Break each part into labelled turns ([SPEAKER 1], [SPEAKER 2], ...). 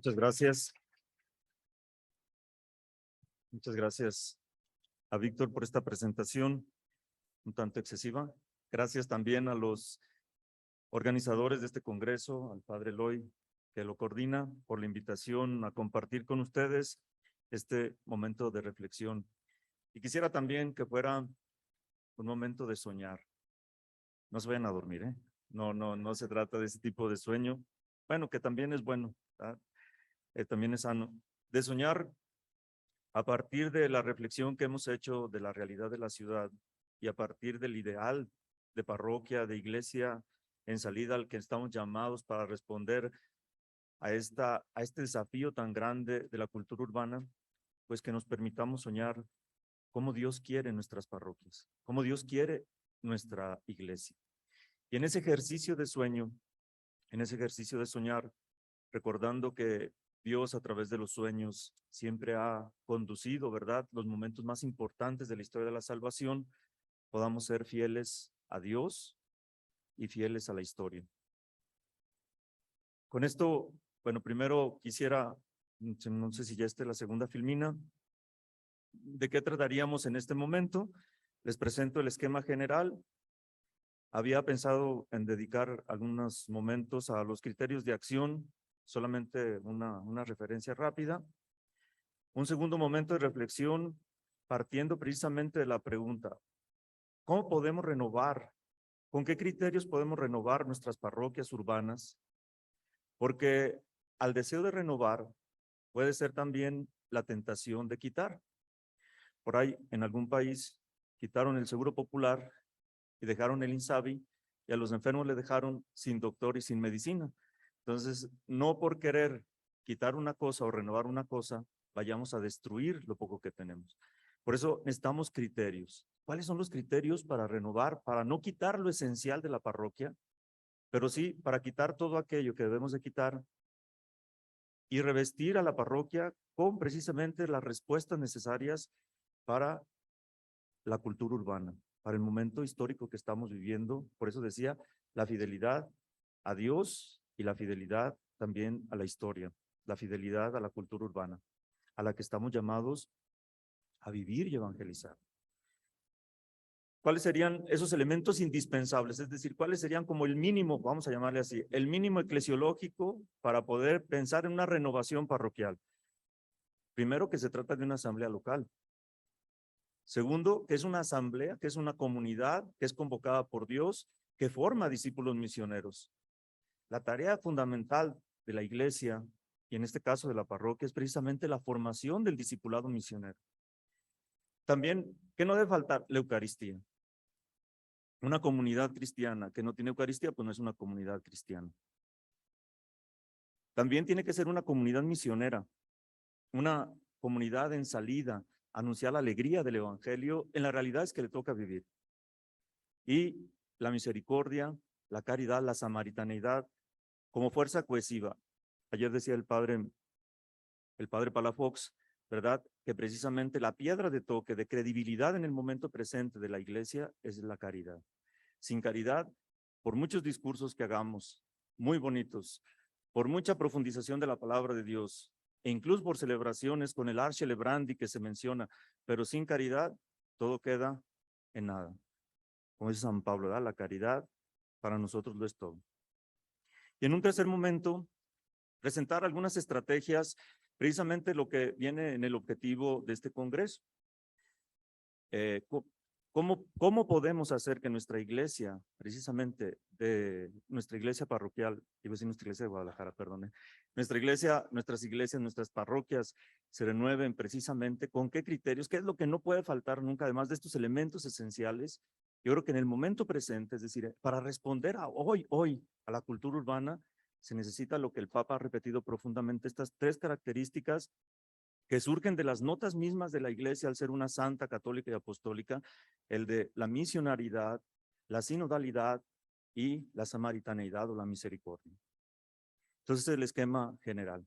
[SPEAKER 1] Muchas gracias. Muchas gracias a Víctor por esta presentación un tanto excesiva. Gracias también a los organizadores de este congreso, al padre Eloy, que lo coordina, por la invitación a compartir con ustedes este momento de reflexión. Y quisiera también que fuera un momento de soñar. No se vayan a dormir, ¿eh? No se trata de ese tipo de sueño. Bueno, que también es bueno, ¿verdad? También es sano. De soñar a partir de la reflexión que hemos hecho de la realidad de la ciudad y a partir del ideal de parroquia, de iglesia en salida al que estamos llamados para responder a este desafío tan grande de la cultura urbana, pues que nos permitamos soñar cómo Dios quiere nuestras parroquias, cómo Dios quiere nuestra iglesia. Y en ese ejercicio de sueño, en ese ejercicio de soñar, recordando que Dios a través de los sueños siempre ha conducido, ¿verdad?, los momentos más importantes de la historia de la salvación, podamos ser fieles a Dios y fieles a la historia. Con esto, bueno, primero quisiera, no sé si ya esté la segunda filmina, ¿de qué trataríamos en este momento? Les presento el esquema general. Había pensado en dedicar algunos momentos a los criterios de acción, solamente una referencia rápida. Un segundo momento de reflexión partiendo precisamente de la pregunta, ¿cómo podemos renovar? ¿Con qué criterios podemos renovar nuestras parroquias urbanas? Porque al deseo de renovar puede ser también la tentación de quitar. Por ahí, en algún país, quitaron el seguro popular y dejaron el INSABI y a los enfermos le dejaron sin doctor y sin medicina. Entonces, no por querer quitar una cosa o renovar una cosa, vayamos a destruir lo poco que tenemos. Por eso necesitamos criterios. ¿Cuáles son los criterios para renovar, para no quitar lo esencial de la parroquia, pero sí para quitar todo aquello que debemos de quitar y revestir a la parroquia con precisamente las respuestas necesarias para la cultura urbana, para el momento histórico que estamos viviendo? Por eso decía, la fidelidad a Dios y la fidelidad también a la historia, la fidelidad a la cultura urbana, a la que estamos llamados a vivir y evangelizar. ¿Cuáles serían esos elementos indispensables? Es decir, ¿cuáles serían como el mínimo, vamos a llamarle así, el mínimo eclesiológico para poder pensar en una renovación parroquial? Primero, que se trata de una asamblea local. Segundo, que es una asamblea, que es una comunidad, que es convocada por Dios, que forma discípulos misioneros. La tarea fundamental de la iglesia, y en este caso de la parroquia, es precisamente la formación del discipulado misionero. También, ¿qué no debe faltar? La Eucaristía. Una comunidad cristiana que no tiene Eucaristía, pues no es una comunidad cristiana. También tiene que ser una comunidad misionera, una comunidad en salida, anunciar la alegría del evangelio en las realidades que le toca vivir. Y la misericordia, la caridad, la samaritaneidad como fuerza cohesiva. Ayer decía el padre Palafox, ¿verdad?, que precisamente la piedra de toque de credibilidad en el momento presente de la iglesia es la caridad. Sin caridad, por muchos discursos que hagamos, muy bonitos, por mucha profundización de la palabra de Dios, e incluso por celebraciones con el Arche Lebrandi que se menciona, pero sin caridad, todo queda en nada. Como dice San Pablo, ¿verdad?, la caridad para nosotros lo es todo. Y en un tercer momento, presentar algunas estrategias, precisamente lo que viene en el objetivo de este congreso. ¿Cómo podemos hacer que nuestra iglesia, precisamente de nuestra iglesia parroquial, iba a decir nuestra iglesia de Guadalajara, perdone, nuestra iglesia, nuestras iglesias, nuestras parroquias se renueven precisamente con qué criterios, qué es lo que no puede faltar nunca, además de estos elementos esenciales? Yo creo que en el momento presente, es decir, para responder a hoy, a la cultura urbana, se necesita lo que el Papa ha repetido profundamente, estas tres características que surgen de las notas mismas de la iglesia al ser una santa, católica y apostólica, el de la misionalidad, la sinodalidad y la samaritaneidad o la misericordia. Entonces, el esquema general.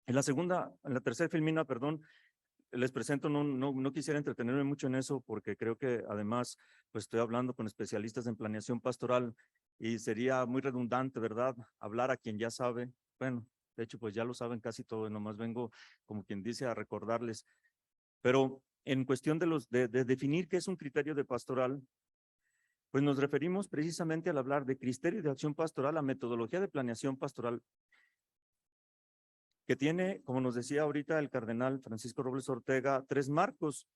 [SPEAKER 1] En la tercera filmina, perdón, les presento, no quisiera entretenerme mucho en eso porque creo que además pues estoy hablando con especialistas en planeación pastoral y sería muy redundante, ¿verdad?, hablar a quien ya sabe. Bueno, De hecho, pues ya lo saben casi todo, nomás vengo, como quien dice, a recordarles. Pero en cuestión de definir qué es un criterio de pastoral, pues nos referimos precisamente al hablar de criterio de acción pastoral, a metodología de planeación pastoral, que tiene, como nos decía ahorita el cardenal Francisco Robles Ortega, tres marcos: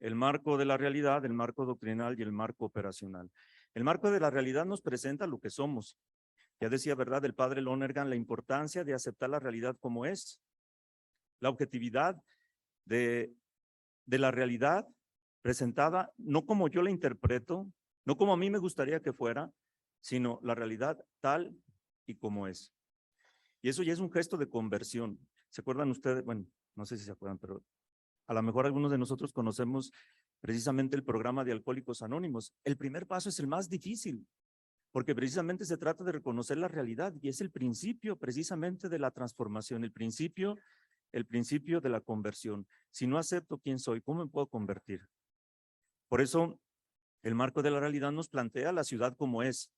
[SPEAKER 1] el marco de la realidad, el marco doctrinal y el marco operacional. El marco de la realidad nos presenta lo que somos. Ya decía, ¿verdad?, el padre Lonergan, la importancia de aceptar la realidad como es, la objetividad de la realidad presentada, no como yo la interpreto, no como a mí me gustaría que fuera, sino la realidad tal y como es. Y eso ya es un gesto de conversión. ¿Se acuerdan ustedes? Bueno, no sé si se acuerdan, pero a lo mejor algunos de nosotros conocemos precisamente el programa de Alcohólicos Anónimos. El primer paso es el más difícil, porque precisamente se trata de reconocer la realidad y es el principio precisamente de la transformación, el principio de la conversión. Si no acepto quién soy, ¿cómo me puedo convertir? Por eso, el marco de la realidad nos plantea la ciudad como es,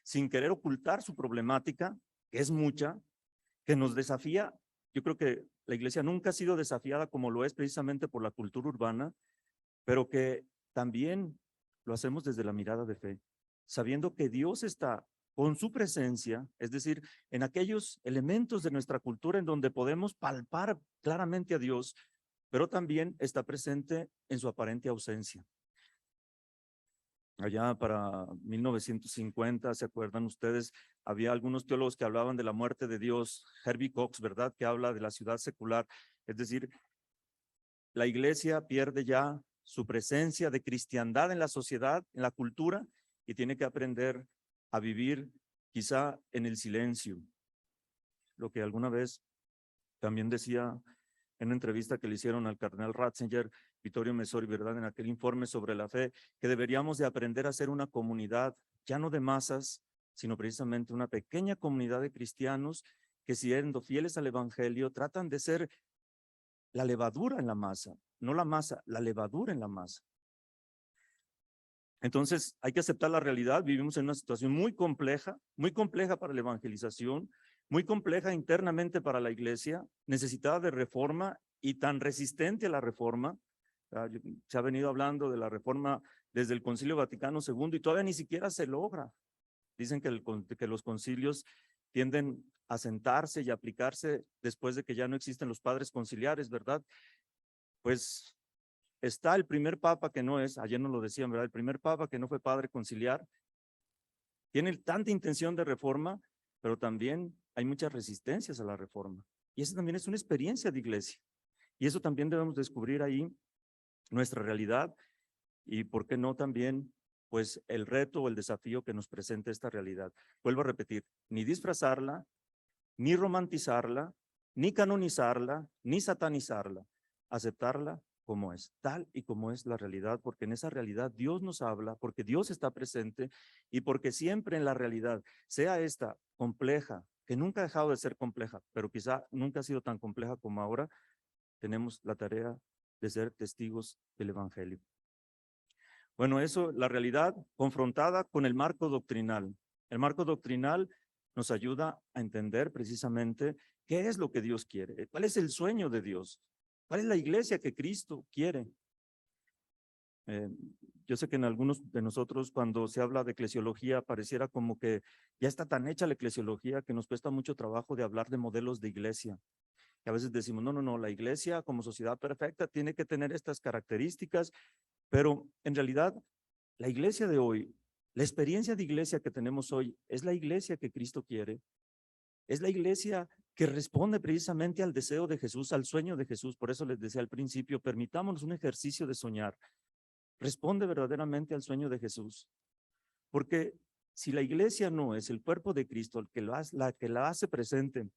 [SPEAKER 1] sin querer ocultar su problemática, que es mucha, que nos desafía. Yo creo que la iglesia nunca ha sido desafiada como lo es precisamente por la cultura urbana, pero que también lo hacemos desde la mirada de fe, sabiendo que Dios está con su presencia, es decir, en aquellos elementos de nuestra cultura en donde podemos palpar claramente a Dios, pero también está presente en su aparente ausencia. Allá para 1950, ¿se acuerdan ustedes? Había algunos teólogos que hablaban de la muerte de Dios, Herbie Cox, ¿verdad?, que habla de la ciudad secular, es decir, la iglesia pierde ya su presencia de cristiandad en la sociedad, en la cultura, y tiene que aprender a vivir quizá en el silencio. Lo que alguna vez también decía en una entrevista que le hicieron al cardenal Ratzinger, Vittorio Messori, ¿verdad?, en aquel informe sobre la fe, que deberíamos de aprender a ser una comunidad, ya no de masas, sino precisamente una pequeña comunidad de cristianos que, siendo fieles al evangelio, tratan de ser la levadura en la masa, no la masa, la levadura en la masa. Entonces, hay que aceptar la realidad. Vivimos en una situación muy compleja para la evangelización, muy compleja internamente para la iglesia, necesitada de reforma y tan resistente a la reforma. Se ha venido hablando de la reforma desde el Concilio Vaticano II y todavía ni siquiera se logra. Dicen que los concilios tienden a sentarse y aplicarse después de que ya no existen los padres conciliares, ¿verdad? Pues está el primer papa que no es, ayer nos lo decían, ¿verdad? El primer papa que no fue padre conciliar, tiene tanta intención de reforma, pero también hay muchas resistencias a la reforma. Y eso también es una experiencia de iglesia. Y eso también debemos descubrir ahí nuestra realidad y, ¿por qué no también, pues, el reto o el desafío que nos presenta esta realidad? Vuelvo a repetir, ni disfrazarla, ni romantizarla, ni canonizarla, ni satanizarla, aceptarla como es, tal y como es la realidad, porque en esa realidad Dios nos habla, porque Dios está presente y porque siempre en la realidad, sea esta compleja, que nunca ha dejado de ser compleja, pero quizá nunca ha sido tan compleja como ahora, tenemos la tarea de ser testigos del evangelio. Bueno, eso, la realidad confrontada con el marco doctrinal. El marco doctrinal nos ayuda a entender precisamente qué es lo que Dios quiere, cuál es el sueño de Dios, cuál es la iglesia que Cristo quiere. Eh, yo sé que en algunos de nosotros cuando se habla de eclesiología pareciera como que ya está tan hecha la eclesiología que nos cuesta mucho trabajo de hablar de modelos de iglesia. Y a veces decimos, no, la iglesia como sociedad perfecta tiene que tener estas características, pero en realidad la iglesia de hoy, la experiencia de iglesia que tenemos hoy, es la iglesia que Cristo quiere, es la iglesia que responde precisamente al deseo de Jesús, al sueño de Jesús. Por eso les decía al principio, permitámonos un ejercicio de soñar. Responde verdaderamente al sueño de Jesús. Porque si la iglesia no es el cuerpo de Cristo, la que la hace presente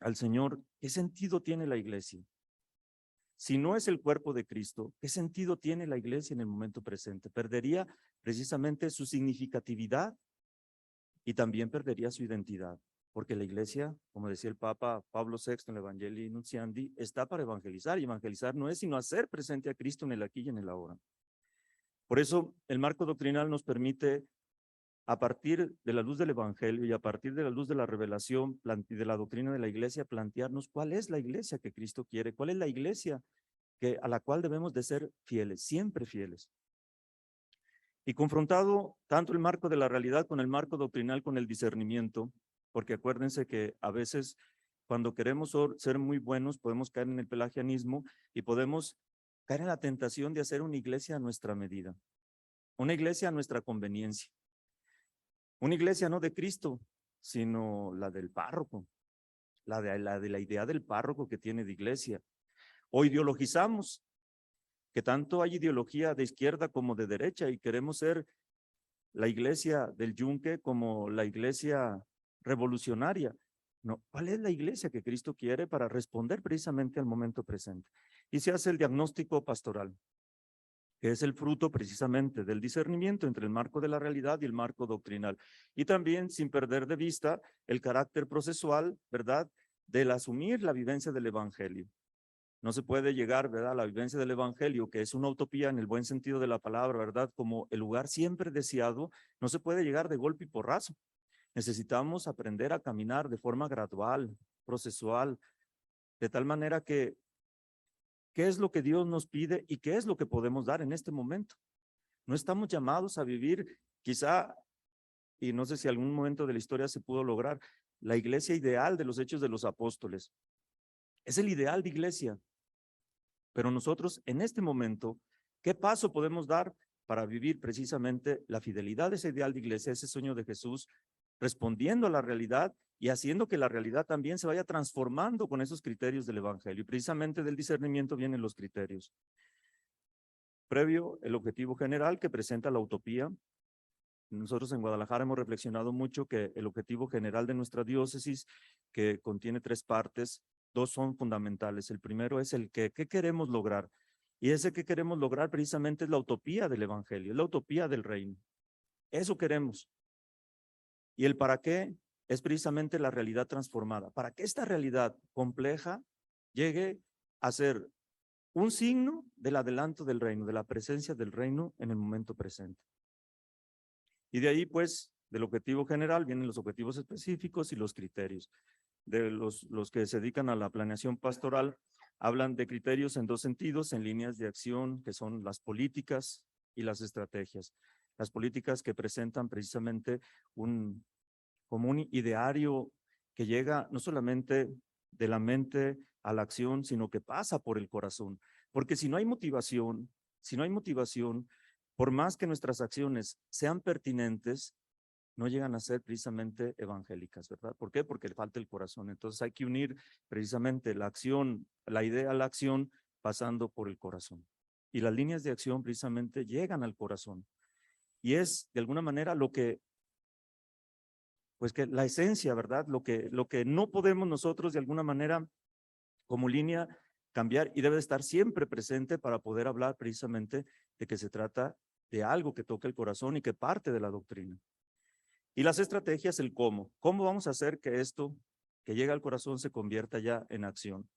[SPEAKER 1] al Señor, ¿qué sentido tiene la iglesia? Si no es el cuerpo de Cristo, ¿qué sentido tiene la iglesia en el momento presente? Perdería precisamente su significatividad y también perdería su identidad, porque la iglesia, como decía el Papa Pablo VI en el Evangelii Nuntiandi, está para evangelizar, y evangelizar no es sino hacer presente a Cristo en el aquí y en el ahora. Por eso, el marco doctrinal nos permite a partir de la luz del Evangelio y a partir de la luz de la revelación y de la doctrina de la iglesia, plantearnos cuál es la iglesia que Cristo quiere, cuál es la iglesia a la cual debemos de ser fieles, siempre fieles. Y confrontado tanto el marco de la realidad con el marco doctrinal, con el discernimiento, porque acuérdense que a veces cuando queremos ser muy buenos podemos caer en el pelagianismo y podemos caer en la tentación de hacer una iglesia a nuestra medida, una iglesia a nuestra conveniencia, una iglesia no de Cristo, sino la del párroco, la de la idea del párroco que tiene de iglesia. O ideologizamos, que tanto hay ideología de izquierda como de derecha y queremos ser la iglesia del yunque como la iglesia revolucionaria. No, ¿cuál es la iglesia que Cristo quiere para responder precisamente al momento presente? Y se hace el diagnóstico pastoral, que es el fruto precisamente del discernimiento entre el marco de la realidad y el marco doctrinal. Y también sin perder de vista el carácter procesual, ¿verdad?, del asumir la vivencia del evangelio. No se puede llegar, ¿verdad?, a la vivencia del evangelio, que es una utopía en el buen sentido de la palabra, ¿verdad?, como el lugar siempre deseado, no se puede llegar de golpe y porrazo. Necesitamos aprender a caminar de forma gradual, procesual, de tal manera que qué es lo que Dios nos pide y qué es lo que podemos dar en este momento. No estamos llamados a vivir, quizá, y no sé si algún momento de la historia se pudo lograr, la iglesia ideal de los Hechos de los Apóstoles. Es el ideal de iglesia. Pero nosotros en este momento, ¿qué paso podemos dar para vivir precisamente la fidelidad de ese ideal de iglesia, ese sueño de Jesús, respondiendo a la realidad y haciendo que la realidad también se vaya transformando con esos criterios del evangelio? Y precisamente del discernimiento vienen los criterios. Previo, el objetivo general que presenta la utopía. Nosotros en Guadalajara hemos reflexionado mucho que el objetivo general de nuestra diócesis, que contiene 3 partes, 2 son fundamentales. El primero es el qué queremos lograr. Y ese que queremos lograr precisamente es la utopía del evangelio, es la utopía del reino. Eso queremos. Y el para qué es precisamente la realidad transformada. Para que esta realidad compleja llegue a ser un signo del adelanto del reino, de la presencia del reino en el momento presente. Y de ahí, pues, del objetivo general vienen los objetivos específicos y los criterios. De los que se dedican a la planeación pastoral, hablan de criterios en 2 sentidos, en líneas de acción, que son las políticas y las estrategias. Las políticas que presentan precisamente como un ideario que llega no solamente de la mente a la acción, sino que pasa por el corazón. Porque si no hay motivación, por más que nuestras acciones sean pertinentes, no llegan a ser precisamente evangélicas, ¿verdad? ¿Por qué? Porque le falta el corazón. Entonces hay que unir precisamente la acción, la idea a la acción, pasando por el corazón. Y las líneas de acción precisamente llegan al corazón. Y es de alguna manera lo que, pues que la esencia, ¿verdad? Lo que no podemos nosotros de alguna manera como línea cambiar y debe estar siempre presente para poder hablar precisamente de que se trata de algo que toca el corazón y que parte de la doctrina. Y las estrategias, el cómo. ¿Cómo vamos a hacer que esto que llega al corazón se convierta ya en acción?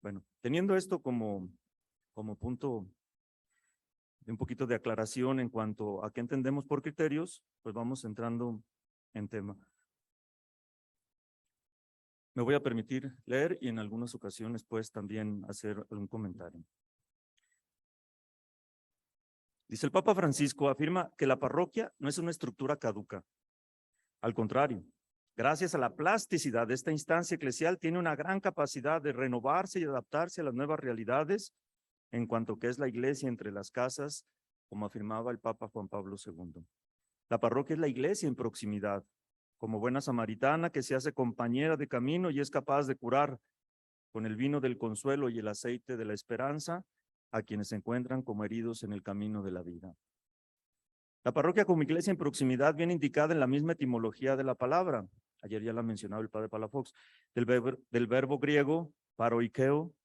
[SPEAKER 1] Bueno, teniendo esto como punto de un poquito de aclaración en cuanto a qué entendemos por criterios, pues vamos entrando en tema. Me voy a permitir leer y en algunas ocasiones pues también hacer algún comentario. Dice el Papa Francisco, afirma que la parroquia no es una estructura caduca. Al contrario, gracias a la plasticidad de esta instancia eclesial, tiene una gran capacidad de renovarse y adaptarse a las nuevas realidades en cuanto que es la iglesia entre las casas, como afirmaba el Papa Juan Pablo II. La parroquia es la iglesia en proximidad, como buena samaritana que se hace compañera de camino y es capaz de curar con el vino del consuelo y el aceite de la esperanza a quienes se encuentran como heridos en el camino de la vida. La parroquia como iglesia en proximidad viene indicada en la misma etimología de la palabra. Ayer ya la mencionaba el padre Palafox, del verbo griego paroikeo,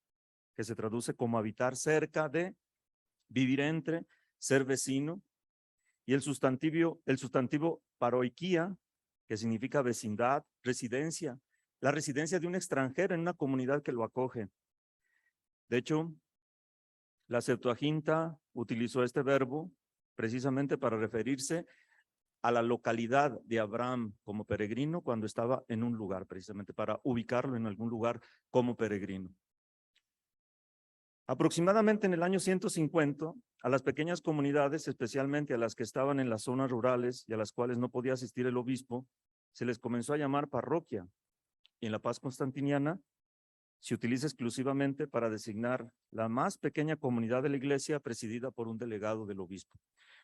[SPEAKER 1] que se traduce como habitar cerca de, vivir entre, ser vecino, y el sustantivo paroikia, que significa vecindad, residencia, la residencia de un extranjero en una comunidad que lo acoge. De hecho, la Septuaginta utilizó este verbo precisamente para referirse a la localidad de Abraham como peregrino cuando estaba en un lugar, precisamente para ubicarlo en algún lugar como peregrino. Aproximadamente en el año 150, a las pequeñas comunidades, especialmente a las que estaban en las zonas rurales y a las cuales no podía asistir el obispo, se les comenzó a llamar parroquia. Y en la paz constantiniana se utiliza exclusivamente para designar la más pequeña comunidad de la iglesia presidida por un delegado del obispo.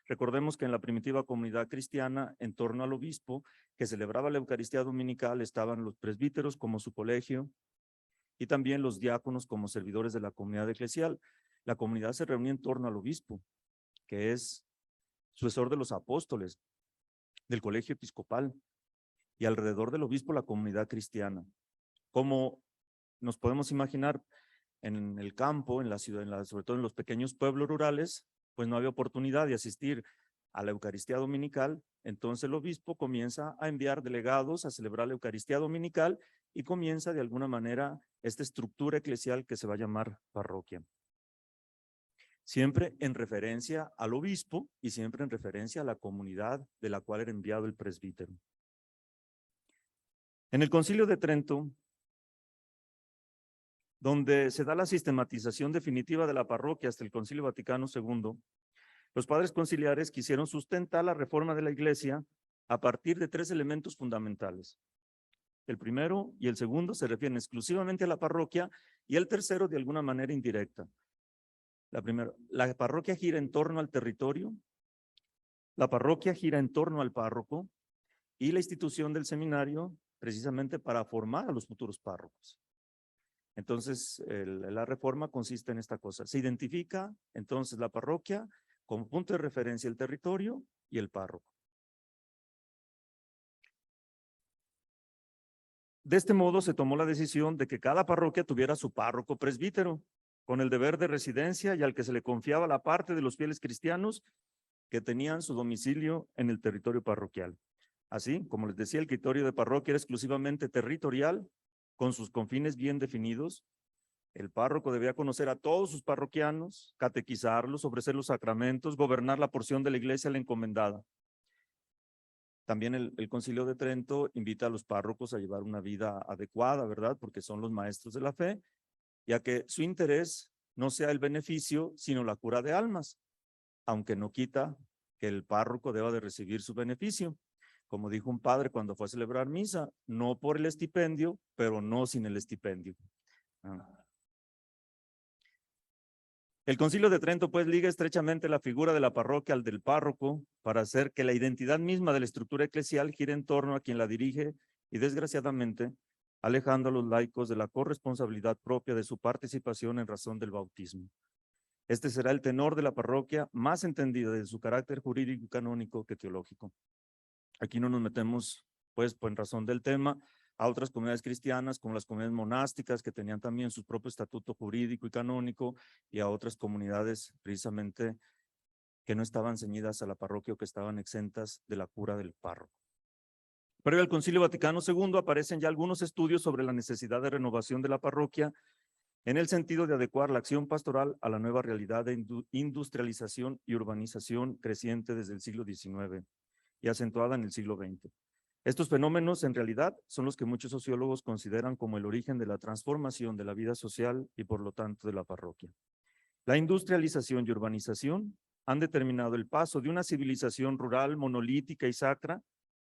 [SPEAKER 1] Recordemos que en la primitiva comunidad cristiana, en torno al obispo que celebraba la Eucaristía dominical, estaban los presbíteros como su colegio y también los diáconos como servidores de la comunidad eclesial. La comunidad se reunía en torno al obispo, que es sucesor de los apóstoles, del colegio episcopal, y alrededor del obispo la comunidad cristiana. Como nos podemos imaginar, en el campo, en la ciudad, sobre todo en los pequeños pueblos rurales, pues no había oportunidad de asistir a la Eucaristía dominical. Entonces el obispo comienza a enviar delegados a celebrar la Eucaristía dominical y comienza de alguna manera esta estructura eclesial que se va a llamar parroquia. Siempre en referencia al obispo y siempre en referencia a la comunidad de la cual era enviado el presbítero. En el Concilio de Trento, donde se da la sistematización definitiva de la parroquia hasta el Concilio Vaticano II, los padres conciliares quisieron sustentar la reforma de la Iglesia a partir de tres elementos fundamentales. El primero y el segundo se refieren exclusivamente a la parroquia y el tercero de alguna manera indirecta. La parroquia gira en torno al territorio, la parroquia gira en torno al párroco y la institución del seminario precisamente para formar a los futuros párrocos. Entonces, la reforma consiste en esta cosa. Se identifica entonces la parroquia como punto de referencia el territorio y el párroco. De este modo se tomó la decisión de que cada parroquia tuviera su párroco presbítero, con el deber de residencia y al que se le confiaba la parte de los fieles cristianos que tenían su domicilio en el territorio parroquial. Así, como les decía, el criterio de parroquia era exclusivamente territorial, con sus confines bien definidos. El párroco debía conocer a todos sus parroquianos, catequizarlos, ofrecer los sacramentos, gobernar la porción de la iglesia a la encomendada. También el Concilio de Trento invita a los párrocos a llevar una vida adecuada, ¿verdad? Porque son los maestros de la fe, ya que su interés no sea el beneficio, sino la cura de almas, aunque no quita que el párroco deba de recibir su beneficio. Como dijo un padre cuando fue a celebrar misa, no por el estipendio, pero no sin el estipendio. El Concilio de Trento pues liga estrechamente la figura de la parroquia al del párroco para hacer que la identidad misma de la estructura eclesial gire en torno a quien la dirige y desgraciadamente alejando a los laicos de la corresponsabilidad propia de su participación en razón del bautismo. Este será el tenor de la parroquia más entendida de su carácter jurídico y canónico que teológico. Aquí no nos metemos, pues en razón del tema, a otras comunidades cristianas, como las comunidades monásticas, que tenían también su propio estatuto jurídico y canónico, y a otras comunidades precisamente que no estaban ceñidas a la parroquia o que estaban exentas de la cura del párroco. Previo al Concilio Vaticano II aparecen ya algunos estudios sobre la necesidad de renovación de la parroquia en el sentido de adecuar la acción pastoral a la nueva realidad de industrialización y urbanización creciente desde el siglo XIX y acentuada en el siglo XX. Estos fenómenos, en realidad, son los que muchos sociólogos consideran como el origen de la transformación de la vida social y, por lo tanto, de la parroquia. La industrialización y urbanización han determinado el paso de una civilización rural, monolítica y sacra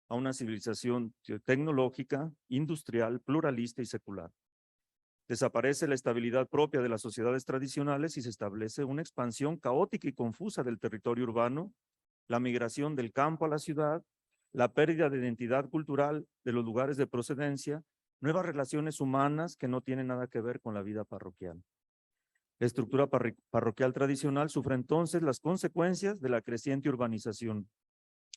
[SPEAKER 1] a una civilización tecnológica, industrial, pluralista y secular. Desaparece la estabilidad propia de las sociedades tradicionales y se establece una expansión caótica y confusa del territorio urbano, la migración del campo a la ciudad, la pérdida de identidad cultural de los lugares de procedencia, nuevas relaciones humanas que no tienen nada que ver con la vida parroquial. La estructura parroquial tradicional sufre entonces las consecuencias de la creciente urbanización.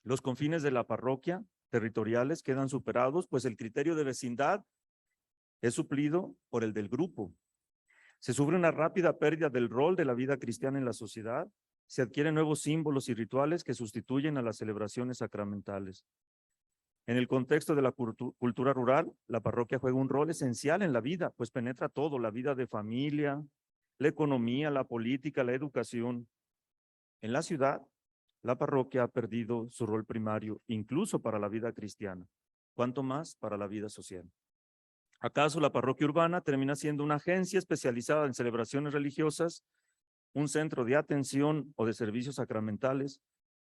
[SPEAKER 1] Los confines de la parroquia territoriales quedan superados, pues el criterio de vecindad es suplido por el del grupo. Se sufre una rápida pérdida del rol de la vida cristiana en la sociedad. Se adquieren nuevos símbolos y rituales que sustituyen a las celebraciones sacramentales. En el contexto de la cultura rural, la parroquia juega un rol esencial en la vida, pues penetra todo, la vida de familia, la economía, la política, la educación. En la ciudad, la parroquia ha perdido su rol primario, incluso para la vida cristiana, cuanto más para la vida social. ¿Acaso la parroquia urbana termina siendo una agencia especializada en celebraciones religiosas, un centro de atención o de servicios sacramentales,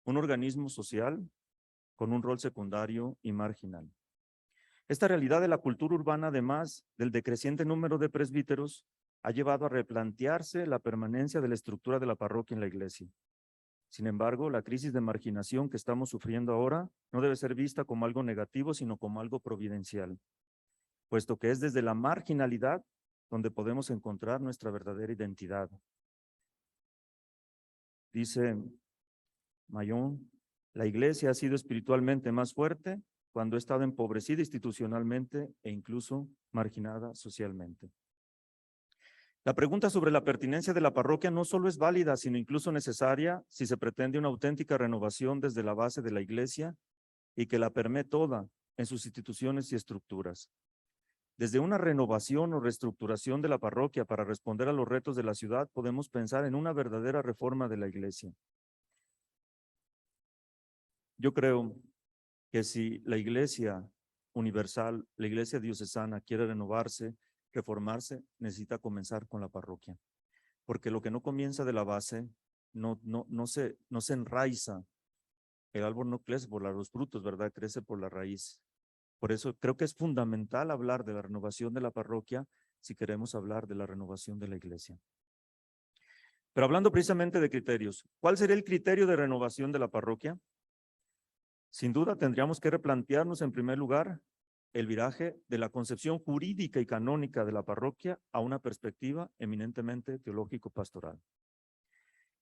[SPEAKER 1] un organismo social con un rol secundario y marginal? Esta realidad de la cultura urbana, además del decreciente número de presbíteros, ha llevado a replantearse la permanencia de la estructura de la parroquia en la iglesia. Sin embargo, la crisis de marginación que estamos sufriendo ahora no debe ser vista como algo negativo, sino como algo providencial, puesto que es desde la marginalidad donde podemos encontrar nuestra verdadera identidad. Dice Mayón, la iglesia ha sido espiritualmente más fuerte cuando ha estado empobrecida institucionalmente e incluso marginada socialmente. La pregunta sobre la pertinencia de la parroquia no solo es válida, sino incluso necesaria si se pretende una auténtica renovación desde la base de la iglesia y que la permee toda en sus instituciones y estructuras. Desde una renovación o reestructuración de la parroquia para responder a los retos de la ciudad, podemos pensar en una verdadera reforma de la iglesia. Yo creo que si la iglesia universal, la iglesia diocesana quiere renovarse, reformarse, necesita comenzar con la parroquia. Porque lo que no comienza de la base no se enraiza. El árbol no crece por los frutos, ¿verdad? Crece por la raíz. Por eso creo que es fundamental hablar de la renovación de la parroquia si queremos hablar de la renovación de la iglesia. Pero hablando precisamente de criterios, ¿cuál sería el criterio de renovación de la parroquia? Sin duda tendríamos que replantearnos en primer lugar el viraje de la concepción jurídica y canónica de la parroquia a una perspectiva eminentemente teológico-pastoral.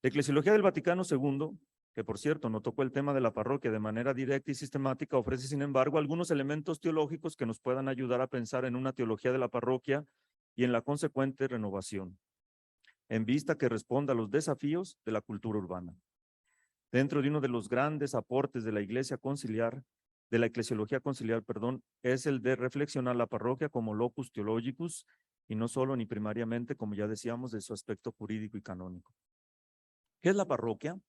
[SPEAKER 1] La Eclesiología del Vaticano II, que por cierto no tocó el tema de la parroquia de manera directa y sistemática, ofrece sin embargo algunos elementos teológicos que nos puedan ayudar a pensar en una teología de la parroquia y en la consecuente renovación, en vista que responda a los desafíos de la cultura urbana. Dentro de uno de los grandes aportes de la Iglesia conciliar, de la Eclesiología conciliar, es el de reflexionar la parroquia como locus theologicus y no solo ni primariamente, como ya decíamos, de su aspecto jurídico y canónico. ¿Qué es la parroquia?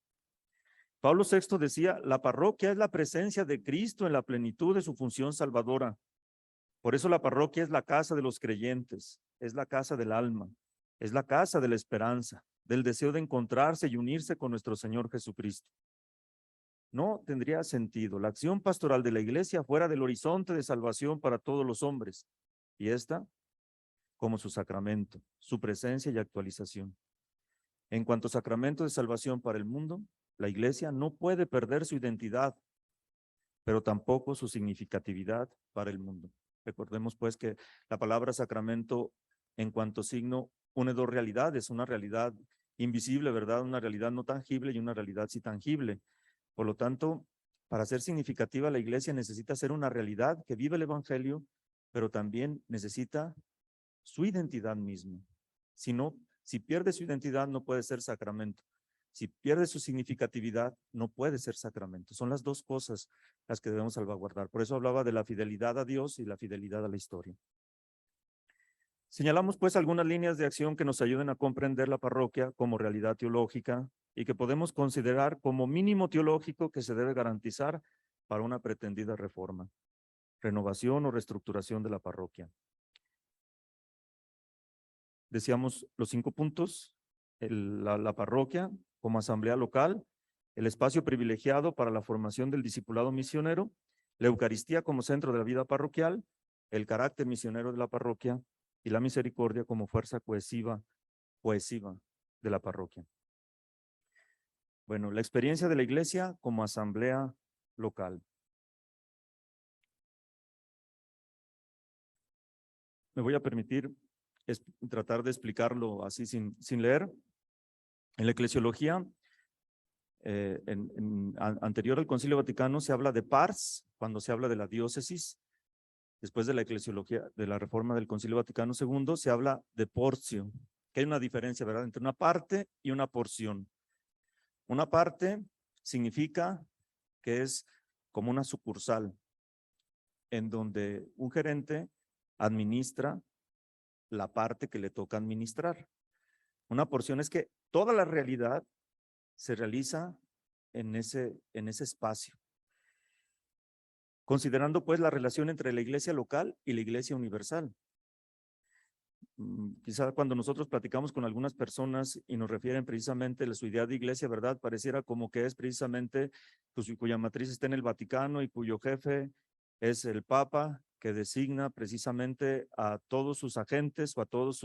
[SPEAKER 1] Pablo VI decía, la parroquia es la presencia de Cristo en la plenitud de su función salvadora. Por eso la parroquia es la casa de los creyentes, es la casa del alma, es la casa de la esperanza, del deseo de encontrarse y unirse con nuestro Señor Jesucristo. No tendría sentido la acción pastoral de la iglesia fuera del horizonte de salvación para todos los hombres, y esta como su sacramento, su presencia y actualización. En cuanto a sacramento de salvación para el mundo, la iglesia no puede perder su identidad, pero tampoco su significatividad para el mundo. Recordemos pues que la palabra sacramento en cuanto signo une dos realidades, una realidad invisible, ¿verdad? Una realidad no tangible y una realidad sí tangible. Por lo tanto, para ser significativa la iglesia necesita ser una realidad que vive el evangelio, pero también necesita su identidad misma. Si pierde su identidad no puede ser sacramento. Si pierde su significatividad, no puede ser sacramento. Son las dos cosas las que debemos salvaguardar. Por eso hablaba de la fidelidad a Dios y la fidelidad a la historia. Señalamos pues algunas líneas de acción que nos ayuden a comprender la parroquia como realidad teológica y que podemos considerar como mínimo teológico que se debe garantizar para una pretendida reforma, renovación o reestructuración de la parroquia. Decíamos los 5 puntos, la parroquia como asamblea local, el espacio privilegiado para la formación del discipulado misionero, la Eucaristía como centro de la vida parroquial, el carácter misionero de la parroquia y la misericordia como fuerza cohesiva de la parroquia. Bueno, la experiencia de la iglesia como asamblea local. Me voy a permitir tratar de así sin leer. En la eclesiología, anterior al Concilio Vaticano, se habla de pars, cuando se habla de la diócesis. Después de la eclesiología, de la reforma del Concilio Vaticano II, se habla de portio, que hay una diferencia, ¿verdad?, entre una parte y una porción. Una parte significa que es como una sucursal, en donde un gerente administra la parte que le toca administrar. Una porción es que toda la realidad se realiza en ese espacio. Considerando pues la relación entre la iglesia local y la iglesia universal. Quizá cuando nosotros platicamos con algunas personas y nos refieren precisamente a su idea de iglesia, ¿verdad? Pareciera como que es precisamente pues, cuya matriz está en el Vaticano y cuyo jefe es el Papa, que designa precisamente a todos sus agentes o a todos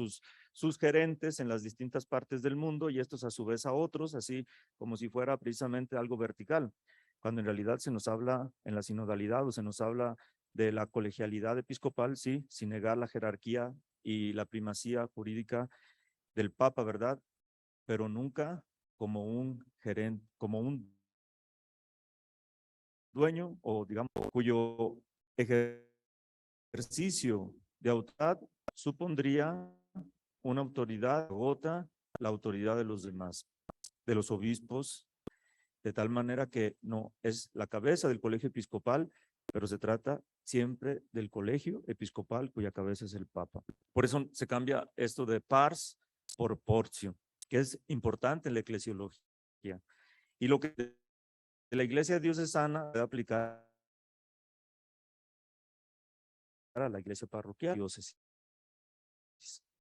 [SPEAKER 1] sus gerentes en las distintas partes del mundo y estos a su vez a otros, así como si fuera precisamente algo vertical, cuando en realidad se nos habla en la sinodalidad o se nos habla de la colegialidad episcopal, sí, sin negar la jerarquía y la primacía jurídica del Papa, ¿verdad? Pero nunca como un gerente, como un dueño o digamos cuyo ejercicio de autoridad supondría una autoridad que agota la autoridad de los demás, de los obispos, de tal manera que no es la cabeza del colegio episcopal, pero se trata siempre del colegio episcopal cuya cabeza es el Papa. Por eso se cambia esto de pars por portio, que es importante en la eclesiología. Y lo que de la iglesia diocesana debe aplicar a la iglesia parroquial diócesis.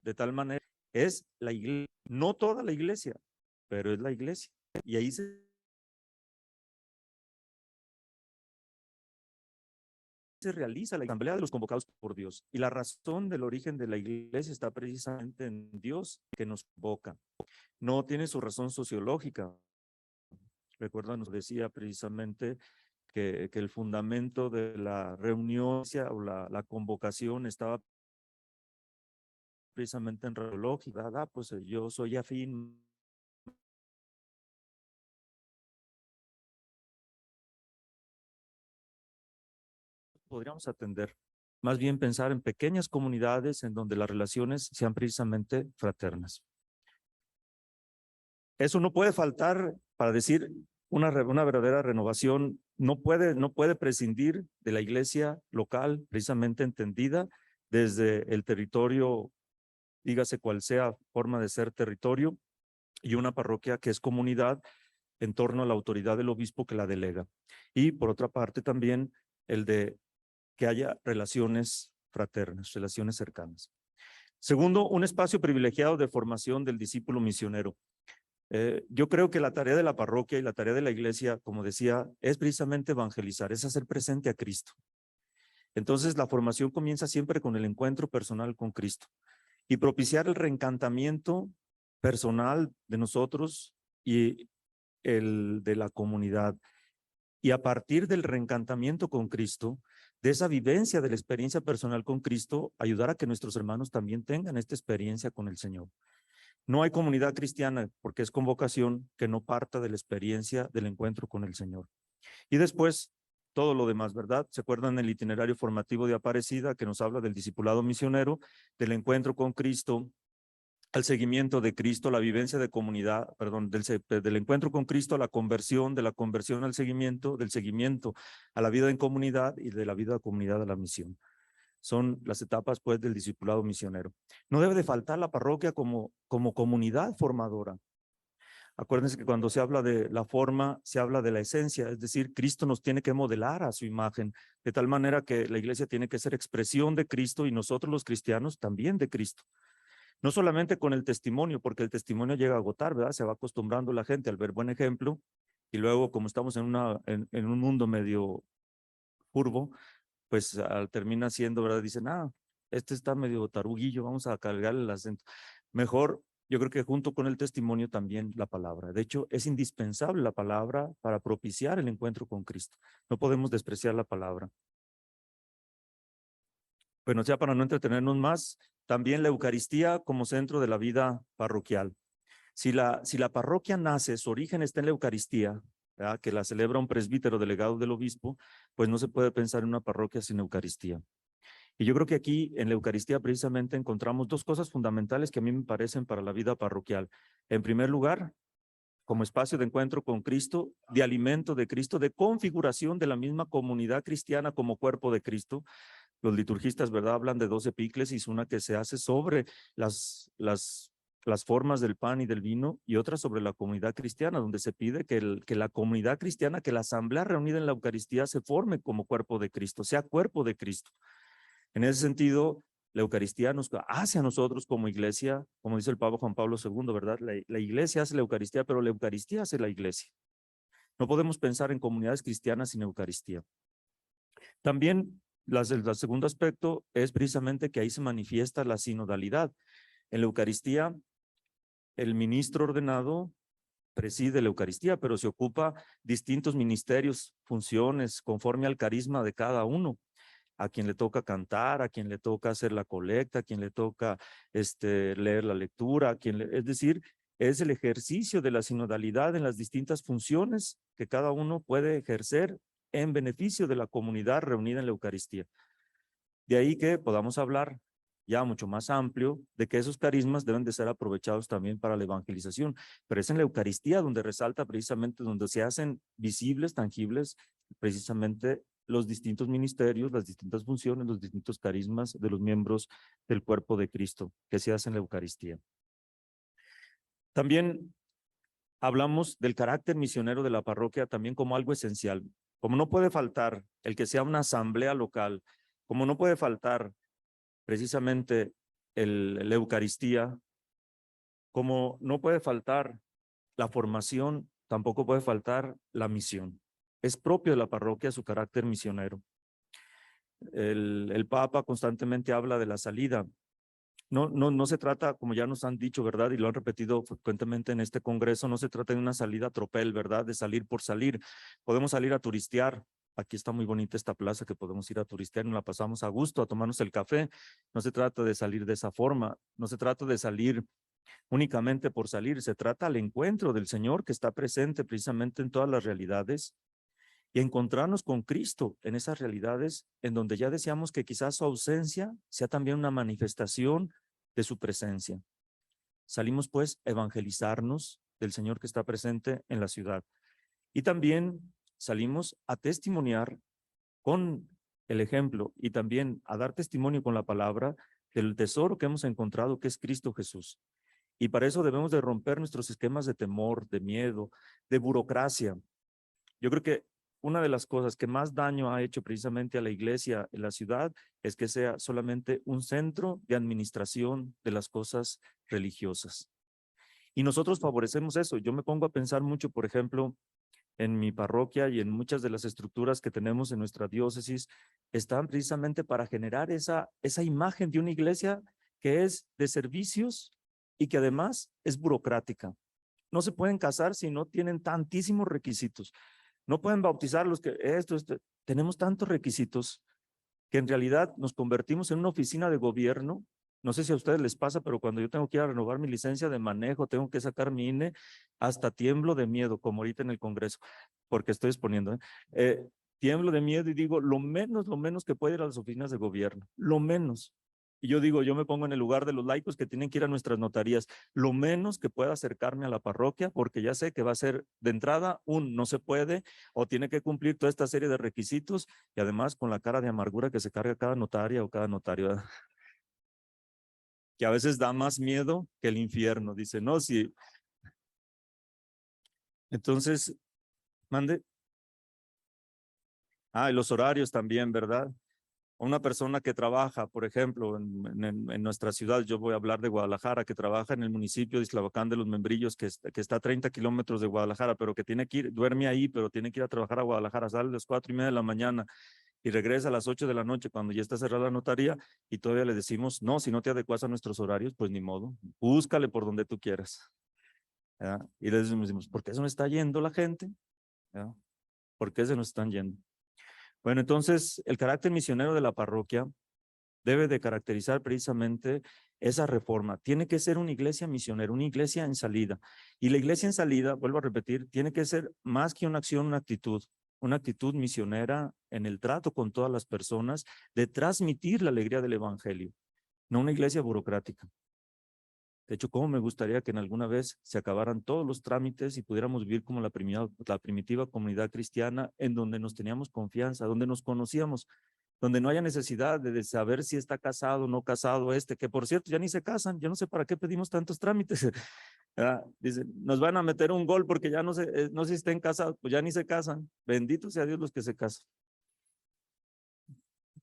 [SPEAKER 1] De tal manera, es la iglesia, no toda la iglesia, pero es la iglesia. Y ahí se realiza la asamblea de los convocados por Dios. Y la razón del origen de la iglesia está precisamente en Dios que nos convoca. No tiene su razón sociológica. Recuerda, nos decía precisamente que el fundamento de la reunión o la convocación estaba precisamente en relógica. Pues yo soy afín. Podríamos atender, más bien pensar en pequeñas comunidades en donde las relaciones sean precisamente fraternas. Eso no puede faltar para decir una verdadera renovación, no puede prescindir de la iglesia local, precisamente entendida desde el territorio, dígase cual sea forma de ser territorio, y una parroquia que es comunidad en torno a la autoridad del obispo que la delega. Y por otra parte también el de que haya relaciones fraternas, relaciones cercanas. Segundo, un espacio privilegiado de formación del discípulo misionero. Yo creo que la tarea de la parroquia y la tarea de la iglesia, como decía, es precisamente evangelizar, es hacer presente a Cristo. Entonces, la formación comienza siempre con el encuentro personal con Cristo y propiciar el reencantamiento personal de nosotros y el de la comunidad. Y a partir del reencantamiento con Cristo, de esa vivencia de la experiencia personal con Cristo, ayudar a que nuestros hermanos también tengan esta experiencia con el Señor. No hay comunidad cristiana, porque es convocación, que no parta de la experiencia del encuentro con el Señor. Y después, todo lo demás, ¿verdad? ¿Se acuerdan el itinerario formativo de Aparecida que nos habla del discipulado misionero, del encuentro con Cristo, al seguimiento de Cristo, la vivencia de comunidad, perdón, del encuentro con Cristo a la conversión, de la conversión al seguimiento, del seguimiento a la vida en comunidad y de la vida de comunidad a la misión? Son las etapas pues del discipulado misionero. No debe de faltar la parroquia como comunidad formadora. Acuérdense que cuando se habla de la forma, se habla de la esencia, es decir, Cristo nos tiene que modelar a su imagen, de tal manera que la iglesia tiene que ser expresión de Cristo y nosotros los cristianos también de Cristo. No solamente con el testimonio, porque el testimonio llega a agotar, ¿verdad? Se va acostumbrando la gente al ver buen ejemplo y luego como estamos en un mundo medio curvo, pues termina siendo, ¿verdad? Dicen, este está medio taruguillo, vamos a cargarle el acento. Mejor, yo creo que junto con el testimonio también la palabra. De hecho, es indispensable la palabra para propiciar el encuentro con Cristo. No podemos despreciar la palabra. Bueno, ya para no entretenernos más, también la Eucaristía como centro de la vida parroquial. Si la parroquia nace, su origen está en la Eucaristía, ¿verdad? Que la celebra un presbítero delegado del obispo, pues no se puede pensar en una parroquia sin Eucaristía. Y yo creo que aquí en la Eucaristía precisamente encontramos dos cosas fundamentales que a mí me parecen para la vida parroquial. En primer lugar, como espacio de encuentro con Cristo, de alimento de Cristo, de configuración de la misma comunidad cristiana como cuerpo de Cristo. Los liturgistas, ¿verdad? Hablan de 12 epíclesis, una que se hace sobre las las formas del pan y del vino, y otra sobre la comunidad cristiana, donde se pide que la comunidad cristiana, que la asamblea reunida en la Eucaristía se forme como cuerpo de Cristo, sea cuerpo de Cristo. En ese sentido, la Eucaristía nos hace a nosotros como iglesia, como dice el Papa Juan Pablo II, ¿verdad? La iglesia hace la Eucaristía, pero la Eucaristía hace la iglesia. No podemos pensar en comunidades cristianas sin Eucaristía. También el segundo aspecto es precisamente que ahí se manifiesta la sinodalidad. En la Eucaristía, el ministro ordenado preside la Eucaristía, pero se ocupa distintos ministerios, funciones, conforme al carisma de cada uno. A quien le toca cantar, a quien le toca hacer la colecta, a quien le toca leer la lectura, es decir, es el ejercicio de la sinodalidad en las distintas funciones que cada uno puede ejercer en beneficio de la comunidad reunida en la Eucaristía. De ahí que podamos hablar ya mucho más amplio de que esos carismas deben de ser aprovechados también para la evangelización, pero es en la Eucaristía donde resalta precisamente, donde se hacen visibles, tangibles, precisamente los distintos ministerios, las distintas funciones, los distintos carismas de los miembros del cuerpo de Cristo que se hacen en la Eucaristía. También hablamos del carácter misionero de la parroquia también como algo esencial. Como no puede faltar el que sea una asamblea local, como no puede faltar precisamente la Eucaristía, como no puede faltar la formación, tampoco puede faltar la misión. Es propio de la parroquia su carácter misionero. El Papa constantemente habla de la salida. No se trata, como ya nos han dicho, ¿verdad? Y lo han repetido frecuentemente en este congreso, no se trata de una salida a tropel, ¿verdad? De salir por salir. Podemos salir a turistear. Aquí está muy bonita esta plaza que podemos ir a turistear, nos la pasamos a gusto, a tomarnos el café. No se trata de salir de esa forma, no se trata de salir únicamente por salir, se trata al encuentro del Señor que está presente precisamente en todas las realidades y encontrarnos con Cristo en esas realidades en donde ya deseamos que quizás su ausencia sea también una manifestación de su presencia. Salimos pues a evangelizarnos del Señor que está presente en la ciudad y también salimos a testimoniar con el ejemplo y también a dar testimonio con la palabra del tesoro que hemos encontrado que es Cristo Jesús. Y para eso debemos de romper nuestros esquemas de temor, de miedo, de burocracia. Yo creo que una de las cosas que más daño ha hecho precisamente a la iglesia en la ciudad es que sea solamente un centro de administración de las cosas religiosas. Y nosotros favorecemos eso. Yo me pongo a pensar mucho, por ejemplo, en mi parroquia y en muchas de las estructuras que tenemos en nuestra diócesis, están precisamente para generar esa imagen de una iglesia que es de servicios y que además es burocrática. No se pueden casar si no tienen tantísimos requisitos. No pueden bautizar los que tenemos tantos requisitos que en realidad nos convertimos en una oficina de gobierno. No sé si a ustedes les pasa, pero cuando yo tengo que ir a renovar mi licencia de manejo, tengo que sacar mi INE, hasta tiemblo de miedo, como ahorita en el Congreso, porque estoy exponiendo. Tiemblo de miedo y digo, lo menos que puede ir a las oficinas de gobierno, lo menos. Y yo digo, yo me pongo en el lugar de los laicos que tienen que ir a nuestras notarías, lo menos que pueda acercarme a la parroquia, porque ya sé que va a ser de entrada no se puede, o tiene que cumplir toda esta serie de requisitos, y además con la cara de amargura que se carga cada notaria o cada notario, que a veces da más miedo que el infierno. Dice, no, sí. Entonces, mande. Y los horarios también, ¿verdad? Una persona que trabaja, por ejemplo, en nuestra ciudad, yo voy a hablar de Guadalajara, que trabaja en el municipio de Islavacán de los Membrillos, que está a 30 kilómetros de Guadalajara, pero que tiene que ir, duerme ahí, pero tiene que ir a trabajar a Guadalajara, sale a las 4:30 de la mañana y regresa a las 8 de la noche cuando ya está cerrada la notaría y todavía le decimos, no, si no te adecuas a nuestros horarios, pues ni modo, búscale por donde tú quieras. ¿Ya? Y les decimos, ¿por qué se nos está yendo la gente? ¿Ya? ¿Por qué se nos están yendo? Bueno, entonces el carácter misionero de la parroquia debe de caracterizar precisamente esa reforma. Tiene que ser una iglesia misionera, una iglesia en salida. Y la iglesia en salida, vuelvo a repetir, tiene que ser más que una acción, una actitud misionera en el trato con todas las personas, de transmitir la alegría del evangelio, no una iglesia burocrática. De hecho, cómo me gustaría que en alguna vez se acabaran todos los trámites y pudiéramos vivir como la primitiva comunidad cristiana en donde nos teníamos confianza, donde nos conocíamos. donde no haya necesidad de saber si está casado o no casado que por cierto ya ni se casan, yo no sé para qué pedimos tantos trámites. Dice, nos van a meter un gol porque ya no sé si estén casados, pues ya ni se casan, bendito sea Dios los que se casan.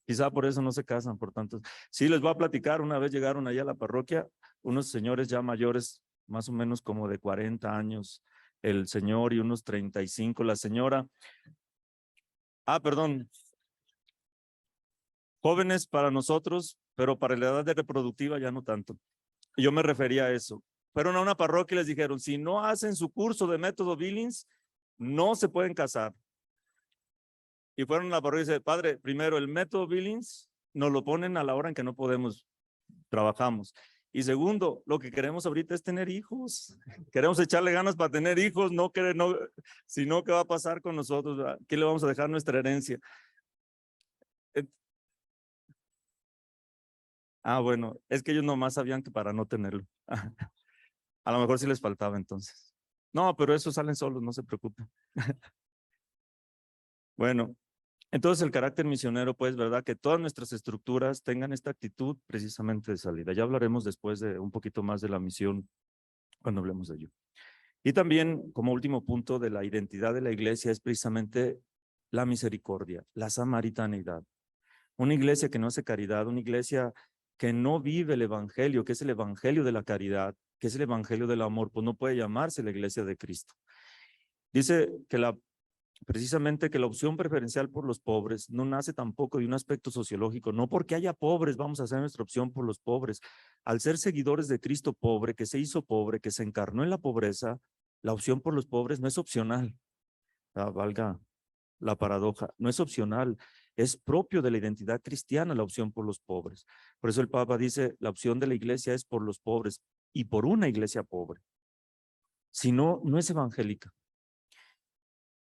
[SPEAKER 1] Quizá por eso no se casan, por tanto. Sí, les voy a platicar, una vez llegaron allá a la parroquia, unos señores ya mayores, más o menos como de 40 años, el señor y unos 35, la señora. Perdón, jóvenes para nosotros, pero para la edad de reproductiva ya no tanto. Yo me refería a eso. Fueron a una parroquia y les dijeron, si no hacen su curso de método Billings, no se pueden casar. Y fueron a la parroquia y dice, padre, primero el método Billings nos lo ponen a la hora en que no podemos, trabajamos. Y segundo, lo que queremos ahorita es tener hijos. Queremos echarle ganas para tener hijos, no, sino ¿qué va a pasar con nosotros? ¿Verdad? ¿Qué le vamos a dejar nuestra herencia? Bueno, es que ellos nomás sabían que para no tenerlo. A lo mejor sí les faltaba entonces. No, pero esos salen solos, no se preocupen. Bueno, entonces el carácter misionero, pues, ¿verdad? Que todas nuestras estructuras tengan esta actitud precisamente de salida. Ya hablaremos después de un poquito más de la misión cuando hablemos de ello. Y también, como último punto de la identidad de la iglesia, es precisamente la misericordia, la samaritanidad. Una iglesia que no hace caridad, una iglesia que no vive el evangelio, que es el evangelio de la caridad, que es el evangelio del amor, pues no puede llamarse la iglesia de Cristo. Dice que precisamente que la opción preferencial por los pobres no nace tampoco de un aspecto sociológico, no porque haya pobres vamos a hacer nuestra opción por los pobres. Al ser seguidores de Cristo pobre, que se hizo pobre, que se encarnó en la pobreza, la opción por los pobres no es opcional. Valga la paradoja, no es opcional, es propio de la identidad cristiana la opción por los pobres. Por eso el Papa dice, la opción de la iglesia es por los pobres y por una iglesia pobre. Si no, no es evangélica.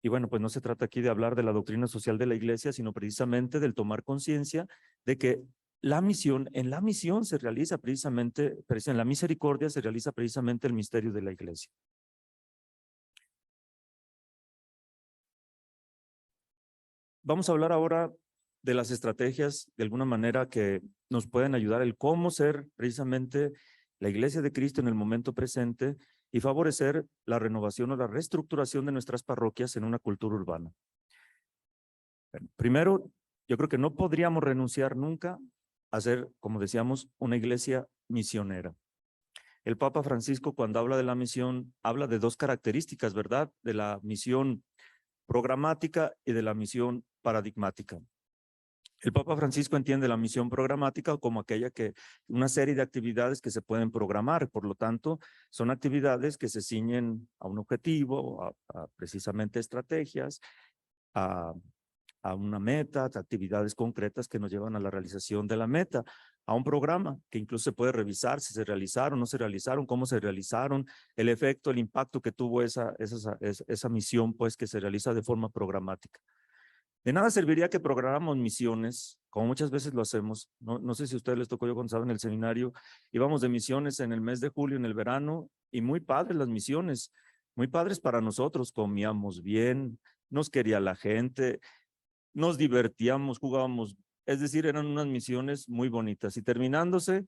[SPEAKER 1] Y bueno, pues no se trata aquí de hablar de la doctrina social de la iglesia, sino precisamente del tomar conciencia de que en la misión se realiza precisamente, en la misericordia se realiza precisamente el misterio de la iglesia. Vamos a hablar ahora de las estrategias, de alguna manera, que nos pueden ayudar el cómo ser precisamente la iglesia de Cristo en el momento presente y favorecer la renovación o la reestructuración de nuestras parroquias en una cultura urbana. Bueno, primero, yo creo que no podríamos renunciar nunca a ser, como decíamos, una iglesia misionera. El Papa Francisco, cuando habla de la misión, habla de dos características, ¿verdad? De la misión programática y de la misión paradigmática. El Papa Francisco entiende la misión programática como una serie de actividades que se pueden programar, por lo tanto, son actividades que se ciñen a un objetivo, a precisamente estrategias, a una meta, actividades concretas que nos llevan a la realización de la meta, a un programa que incluso se puede revisar si se realizaron, no se realizaron, cómo se realizaron, el efecto, el impacto que tuvo esa misión, pues, que se realiza de forma programática. De nada serviría que programáramos misiones, como muchas veces lo hacemos. No sé si a ustedes les tocó, yo cuando estaba en el seminario, íbamos de misiones en el mes de julio, en el verano, y muy padres las misiones, muy padres para nosotros, comíamos bien, nos quería la gente, nos divertíamos, jugábamos, es decir, eran unas misiones muy bonitas. Y terminándose,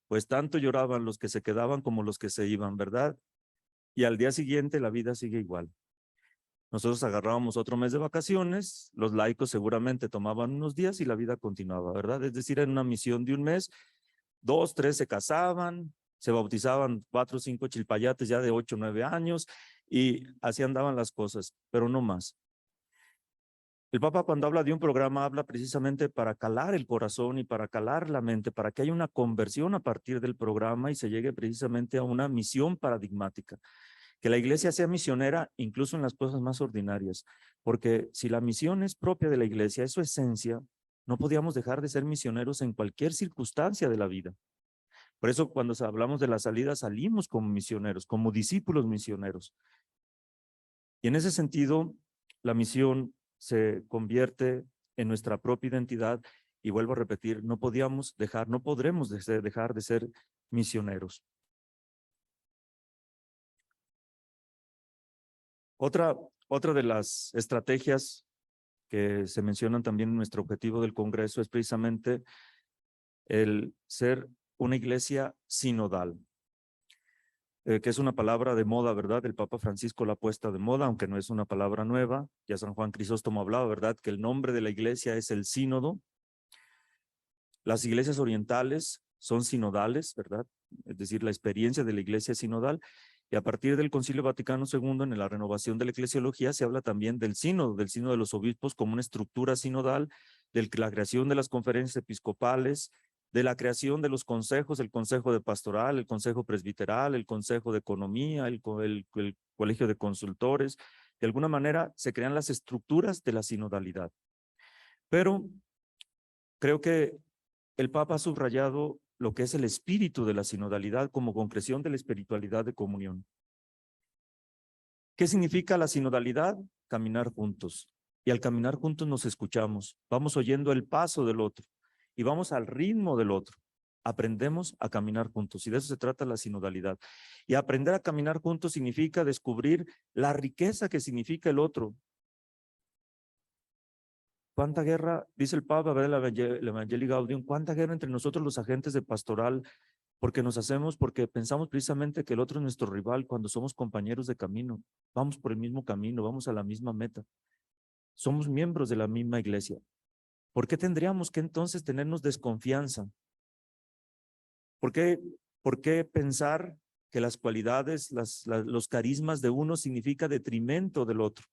[SPEAKER 1] pues tanto lloraban los que se quedaban como los que se iban, ¿verdad? Y al día siguiente la vida sigue igual. Nosotros agarrábamos otro mes de vacaciones, los laicos seguramente tomaban unos días y la vida continuaba, ¿verdad? Es decir, en una misión de un mes, 2, 3 se casaban, se bautizaban 4 o 5 chilpayates ya de 8 o 9 años y así andaban las cosas, pero no más. El Papa cuando habla de un programa habla precisamente para calar el corazón y para calar la mente, para que haya una conversión a partir del programa y se llegue precisamente a una misión paradigmática. Que la iglesia sea misionera incluso en las cosas más ordinarias, porque si la misión es propia de la iglesia, es su esencia, no podíamos dejar de ser misioneros en cualquier circunstancia de la vida. Por eso cuando hablamos de la salida, salimos como misioneros, como discípulos misioneros. Y en ese sentido, la misión se convierte en nuestra propia identidad y vuelvo a repetir, no podremos dejar de ser misioneros. Otra de las estrategias que se mencionan también en nuestro objetivo del Congreso es precisamente el ser una iglesia sinodal, que es una palabra de moda, ¿verdad? El Papa Francisco la ha puesto de moda, aunque no es una palabra nueva. Ya San Juan Crisóstomo hablaba, ¿verdad? Que el nombre de la iglesia es el sínodo. Las iglesias orientales son sinodales, ¿verdad? Es decir, la experiencia de la iglesia es sinodal. Y a partir del Concilio Vaticano II, en la renovación de la eclesiología, se habla también del sínodo de los obispos como una estructura sinodal, de la creación de las conferencias episcopales, de la creación de los consejos, el consejo de pastoral, el consejo presbiteral, el consejo de economía, el colegio de consultores. De alguna manera se crean las estructuras de la sinodalidad. Pero creo que el Papa ha subrayado lo que es el espíritu de la sinodalidad como concreción de la espiritualidad de comunión. ¿Qué significa la sinodalidad? Caminar juntos. Y al caminar juntos nos escuchamos, vamos oyendo el paso del otro y vamos al ritmo del otro. Aprendemos a caminar juntos y de eso se trata la sinodalidad. Y aprender a caminar juntos significa descubrir la riqueza que significa el otro. ¿Cuánta guerra, dice el Papa, el Evangelii Gaudium, cuánta guerra entre nosotros los agentes de pastoral, porque pensamos precisamente que el otro es nuestro rival cuando somos compañeros de camino, vamos por el mismo camino, vamos a la misma meta, somos miembros de la misma iglesia. ¿Por qué tendríamos que entonces tenernos desconfianza? ¿Por qué, por qué pensar que las cualidades, los carismas de uno significa detrimento del otro?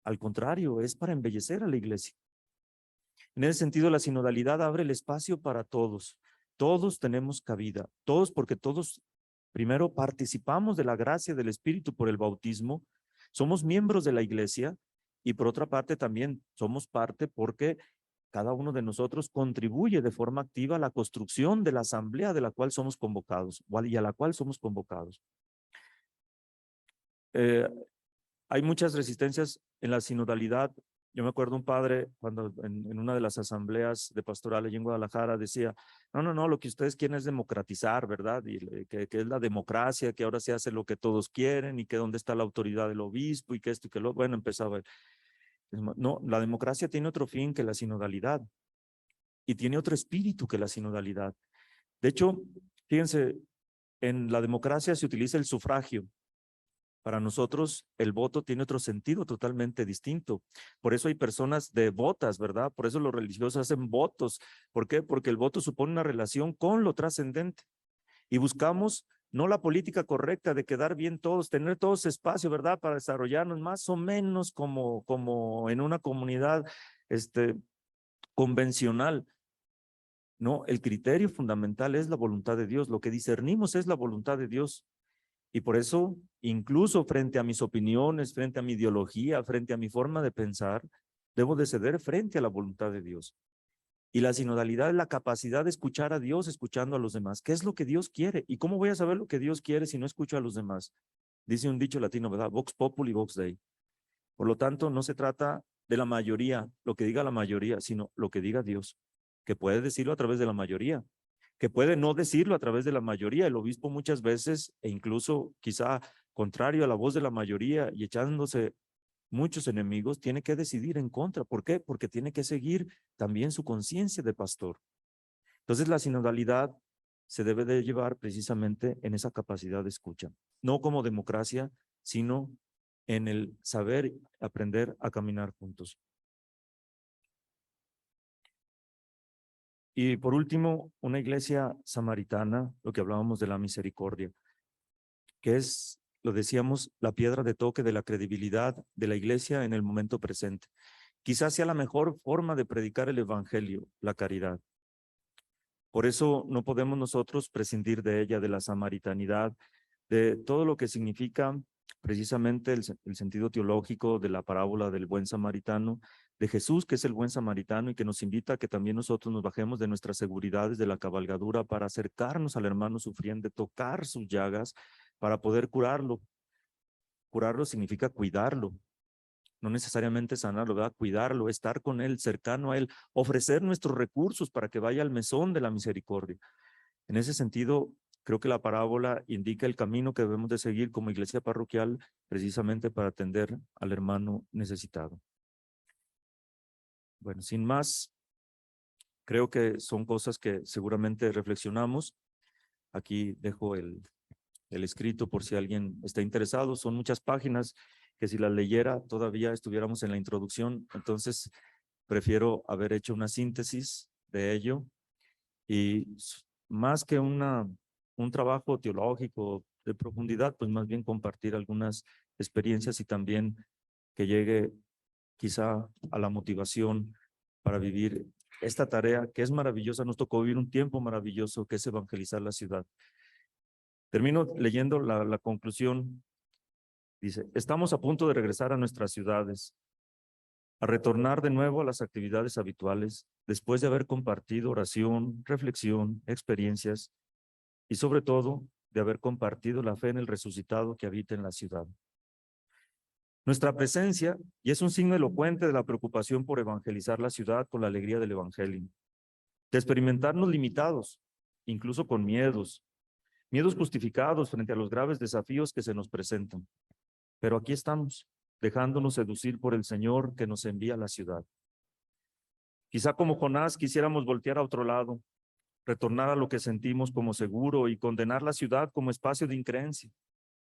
[SPEAKER 1] Al contrario, es para embellecer a la iglesia. En ese sentido, la sinodalidad abre el espacio para todos. Todos tenemos cabida, todos porque todos primero participamos de la gracia del Espíritu por el bautismo, somos miembros de la iglesia y por otra parte también somos parte porque cada uno de nosotros contribuye de forma activa a la construcción de la asamblea de la cual somos convocados y a la cual somos convocados. Hay muchas resistencias en la sinodalidad. Yo me acuerdo un padre cuando en una de las asambleas de pastorales en Guadalajara decía, no, lo que ustedes quieren es democratizar, ¿verdad? Y que es la democracia, que ahora se hace lo que todos quieren y que dónde está la autoridad del obispo y que esto y que lo, bueno, empezaba. No, la democracia tiene otro fin que la sinodalidad y tiene otro espíritu que la sinodalidad. De hecho, fíjense, en la democracia se utiliza el sufragio. Para nosotros el voto tiene otro sentido totalmente distinto. Por eso hay personas devotas, ¿verdad? Por eso los religiosos hacen votos. ¿Por qué? Porque el voto supone una relación con lo trascendente. Y buscamos no la política correcta de quedar bien todos, tener todos espacio, ¿verdad? Para desarrollarnos más o menos como en una comunidad convencional. No, el criterio fundamental es la voluntad de Dios. Lo que discernimos es la voluntad de Dios. Y por eso, incluso frente a mis opiniones, frente a mi ideología, frente a mi forma de pensar, debo de ceder frente a la voluntad de Dios. Y la sinodalidad es la capacidad de escuchar a Dios escuchando a los demás. ¿Qué es lo que Dios quiere? ¿Y cómo voy a saber lo que Dios quiere si no escucho a los demás? Dice un dicho latino, ¿verdad? Vox populi, vox dei. Por lo tanto, no se trata de la mayoría, lo que diga la mayoría, sino lo que diga Dios, que puede decirlo a través de la mayoría, que puede no decirlo a través de la mayoría. El obispo muchas veces, e incluso quizá contrario a la voz de la mayoría y echándose muchos enemigos, tiene que decidir en contra. ¿Por qué? Porque tiene que seguir también su conciencia de pastor. Entonces la sinodalidad se debe de llevar precisamente en esa capacidad de escucha, no como democracia, sino en el saber aprender a caminar juntos. Y por último, una iglesia samaritana, lo que hablábamos de la misericordia, que es, lo decíamos, la piedra de toque de la credibilidad de la iglesia en el momento presente. Quizás sea la mejor forma de predicar el evangelio, la caridad. Por eso no podemos nosotros prescindir de ella, de la samaritanidad, de todo lo que significa precisamente el sentido teológico de la parábola del buen samaritano, de Jesús, que es el buen samaritano y que nos invita a que también nosotros nos bajemos de nuestras seguridades de la cabalgadura para acercarnos al hermano sufriente, tocar sus llagas para poder curarlo. Curarlo significa cuidarlo, no necesariamente sanarlo, ¿verdad? Cuidarlo, estar con él, cercano a él, ofrecer nuestros recursos para que vaya al mesón de la misericordia. En ese sentido, creo que la parábola indica el camino que debemos de seguir como iglesia parroquial precisamente para atender al hermano necesitado. Bueno, sin más, creo que son cosas que seguramente reflexionamos. Aquí dejo el escrito por si alguien está interesado. Son muchas páginas que si las leyera todavía estuviéramos en la introducción. Entonces, prefiero haber hecho una síntesis de ello y más que un trabajo teológico de profundidad, pues más bien compartir algunas experiencias y también que llegue quizá a la motivación para vivir esta tarea que es maravillosa. Nos tocó vivir un tiempo maravilloso que es evangelizar la ciudad. Termino leyendo la conclusión. Dice, estamos a punto de regresar a nuestras ciudades, a retornar de nuevo a las actividades habituales, después de haber compartido oración, reflexión, experiencias y sobre todo de haber compartido la fe en el resucitado que habita en la ciudad. Nuestra presencia y es un signo elocuente de la preocupación por evangelizar la ciudad con la alegría del evangelio, de experimentarnos limitados, incluso con miedos justificados frente a los graves desafíos que se nos presentan. Pero aquí estamos, dejándonos seducir por el Señor que nos envía a la ciudad. Quizá como Jonás quisiéramos voltear a otro lado, retornar a lo que sentimos como seguro y condenar la ciudad como espacio de increencia.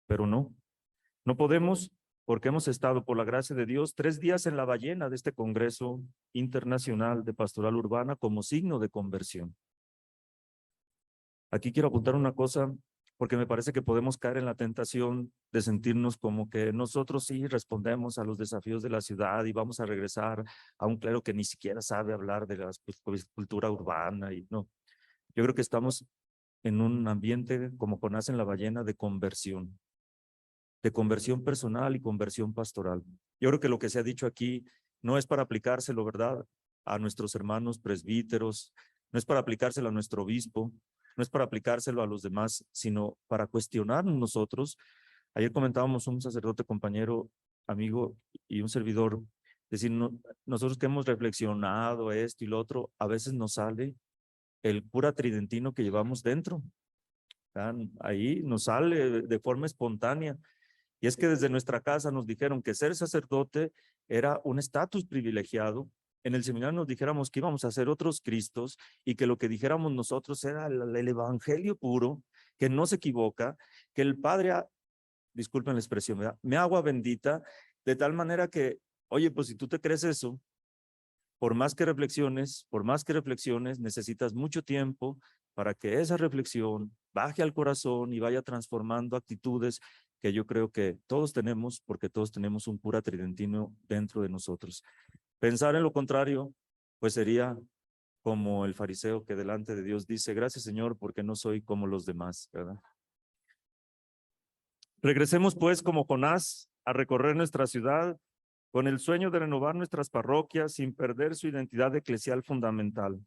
[SPEAKER 1] Pero no podemos porque hemos estado, por la gracia de Dios, 3 días en la ballena de este Congreso Internacional de Pastoral Urbana como signo de conversión. Aquí quiero apuntar una cosa, porque me parece que podemos caer en la tentación de sentirnos como que nosotros sí respondemos a los desafíos de la ciudad y vamos a regresar a un clero que ni siquiera sabe hablar de la cultura urbana y no. Yo creo que estamos en un ambiente como Jonás en la ballena de conversión personal y conversión pastoral. Yo creo que lo que se ha dicho aquí no es para aplicárselo, ¿verdad?, a nuestros hermanos presbíteros, no es para aplicárselo a nuestro obispo, no es para aplicárselo a los demás, sino para cuestionarnos nosotros. Ayer comentábamos un sacerdote, compañero, amigo y un servidor, decir, nosotros que hemos reflexionado esto y lo otro, a veces nos sale el cura tridentino que llevamos dentro. Ahí nos sale de forma espontánea. Y es que desde nuestra casa nos dijeron que ser sacerdote era un estatus privilegiado. En el seminario nos dijéramos que íbamos a ser otros Cristos y que lo que dijéramos nosotros era el evangelio puro, que no se equivoca, que el Padre, disculpen la expresión, ¿verdad?, me agua bendita, de tal manera que, oye, pues si tú te crees eso, por más que reflexiones, necesitas mucho tiempo para que esa reflexión baje al corazón y vaya transformando actitudes que yo creo que todos tenemos, porque todos tenemos un cura tridentino dentro de nosotros. Pensar en lo contrario, pues sería como el fariseo que delante de Dios dice, gracias Señor, porque no soy como los demás, ¿verdad? Regresemos pues como Jonás a recorrer nuestra ciudad con el sueño de renovar nuestras parroquias sin perder su identidad eclesial fundamental.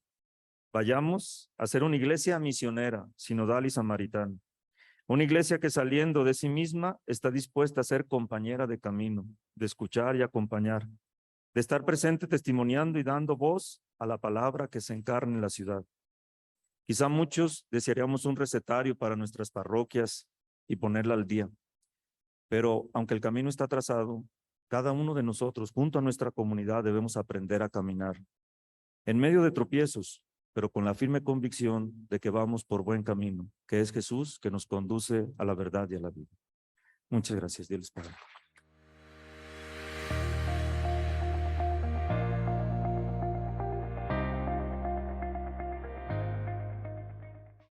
[SPEAKER 1] Vayamos a ser una iglesia misionera, sinodal y samaritana. Una iglesia que saliendo de sí misma está dispuesta a ser compañera de camino, de escuchar y acompañar, de estar presente testimoniando y dando voz a la palabra que se encarna en la ciudad. Quizá muchos desearíamos un recetario para nuestras parroquias y ponerla al día, pero aunque el camino está trazado, cada uno de nosotros, junto a nuestra comunidad, debemos aprender a caminar en medio de tropiezos, pero con la firme convicción de que vamos por buen camino, que es Jesús que nos conduce a la verdad y a la vida. Muchas gracias. Dios les pague.